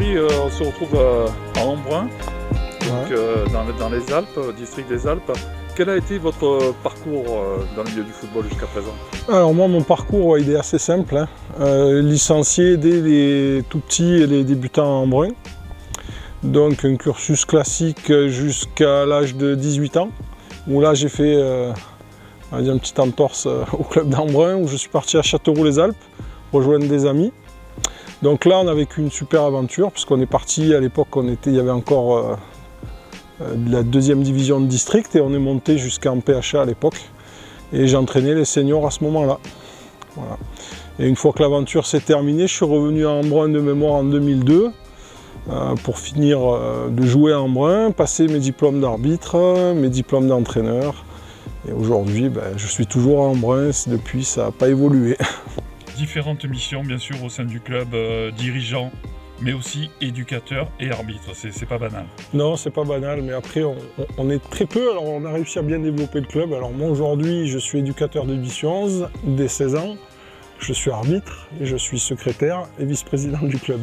Aujourd'hui, on se retrouve à Embrun, donc, dans les Alpes, au district des Alpes. Quel a été votre parcours dans le milieu du football jusqu'à présent? Alors moi, mon parcours, il est assez simple. Licencié dès les tout petits et les débutants à Embrun. Donc un cursus classique jusqu'à l'âge de 18 ans, où là j'ai fait une petite entorse au club d'Embrun, où je suis parti à Châteauroux-les-Alpes, rejoindre des amis. Donc là, on a vécu une super aventure, puisqu'on est parti, à l'époque, il y avait encore la deuxième division de district, et on est monté jusqu'en PHA à l'époque. Et j'ai entraîné les seniors à ce moment-là. Voilà. Et une fois que l'aventure s'est terminée, je suis revenu à Embrun de mémoire en 2002, pour finir de jouer à Embrun, passer mes diplômes d'arbitre, mes diplômes d'entraîneur. Et aujourd'hui, je suis toujours à Embrun, depuis ça n'a pas évolué. Différentes missions bien sûr au sein du club, dirigeant, mais aussi éducateur et arbitre, c'est pas banal. Non, c'est pas banal, mais après on est très peu, alors on a réussi à bien développer le club. Alors moi aujourd'hui, je suis éducateur de division 11, dès 16 ans, je suis arbitre, et je suis secrétaire et vice-président du club.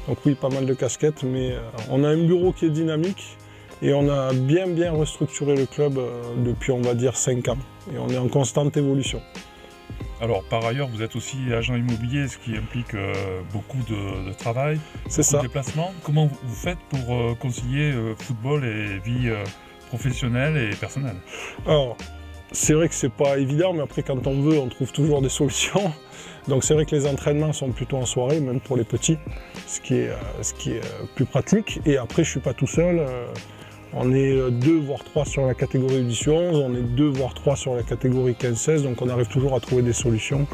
Donc oui, pas mal de casquettes, mais on a un bureau qui est dynamique, et on a bien restructuré le club depuis, on va dire, 5 ans, et on est en constante évolution. Alors par ailleurs, vous êtes aussi agent immobilier, ce qui implique beaucoup de travail, beaucoup de déplacements. Comment vous faites pour concilier football et vie professionnelle et personnelle? Alors, c'est vrai que c'est pas évident, mais après quand on veut, on trouve toujours des solutions. Donc c'est vrai que les entraînements sont plutôt en soirée, même pour les petits, ce qui est plus pratique. Et après, je suis pas tout seul. On est 2 voire 3 sur la catégorie U11, on est 2 voire 3 sur la catégorie 15-16, donc on arrive toujours à trouver des solutions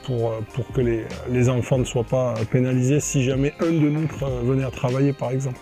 pour que les enfants ne soient pas pénalisés si jamais un de nous venait à travailler par exemple.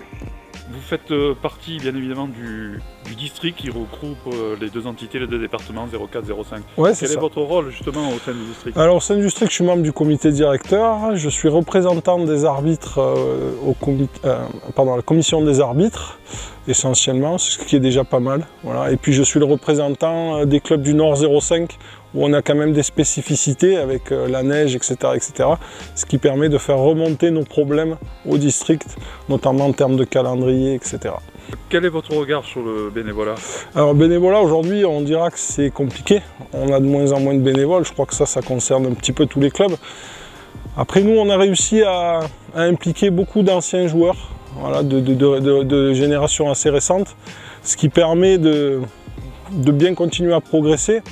Vous faites partie bien évidemment du district qui regroupe les deux entités, les deux départements 04-05. Ouais, Quel est votre rôle justement au sein du district? Alors au sein du district, je suis membre du comité directeur, je suis représentant des arbitres à la commission des arbitres, essentiellement, ce qui est déjà pas mal. Voilà. Et puis je suis le représentant des clubs du Nord 05, où on a quand même des spécificités avec la neige, etc., ce qui permet de faire remonter nos problèmes au district, notamment en termes de calendrier, etc. Quel est votre regard sur le bénévolat? Alors bénévolat, aujourd'hui, on dira que c'est compliqué. On a de moins en moins de bénévoles. Je crois que ça concerne un petit peu tous les clubs. Après, nous, on a réussi à impliquer beaucoup d'anciens joueurs, voilà, de générations assez récentes, ce qui permet de bien continuer à progresser.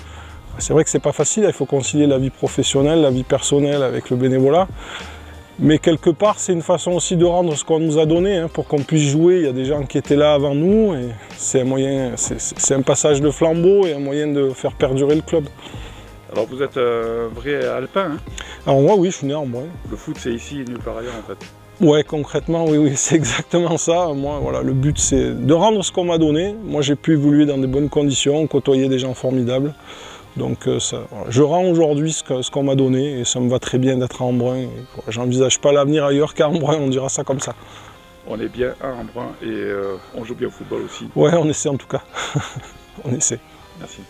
C'est vrai que c'est pas facile, il faut concilier la vie professionnelle, la vie personnelle avec le bénévolat. Mais quelque part, c'est une façon aussi de rendre ce qu'on nous a donné, pour qu'on puisse jouer. Il y a des gens qui étaient là avant nous, et c'est un moyen, c'est un passage de flambeau et un moyen de faire perdurer le club. Alors vous êtes un vrai alpin, hein? Alors moi, oui, je suis né en Embrun. Le foot, c'est ici et nulle part ailleurs en fait. Ouais, concrètement, oui, c'est exactement ça. Moi, voilà, le but, c'est de rendre ce qu'on m'a donné. Moi, j'ai pu évoluer dans des bonnes conditions, côtoyer des gens formidables. Donc voilà. Je rends aujourd'hui ce qu'on m'a donné, et ça me va très bien d'être à Embrun. J'envisage pas l'avenir ailleurs qu'à Embrun, on dira ça comme ça. On est bien à Embrun et on joue bien au football aussi. Ouais, on essaie en tout cas. On essaie. Merci.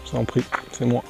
Je vous en prie, c'est moi.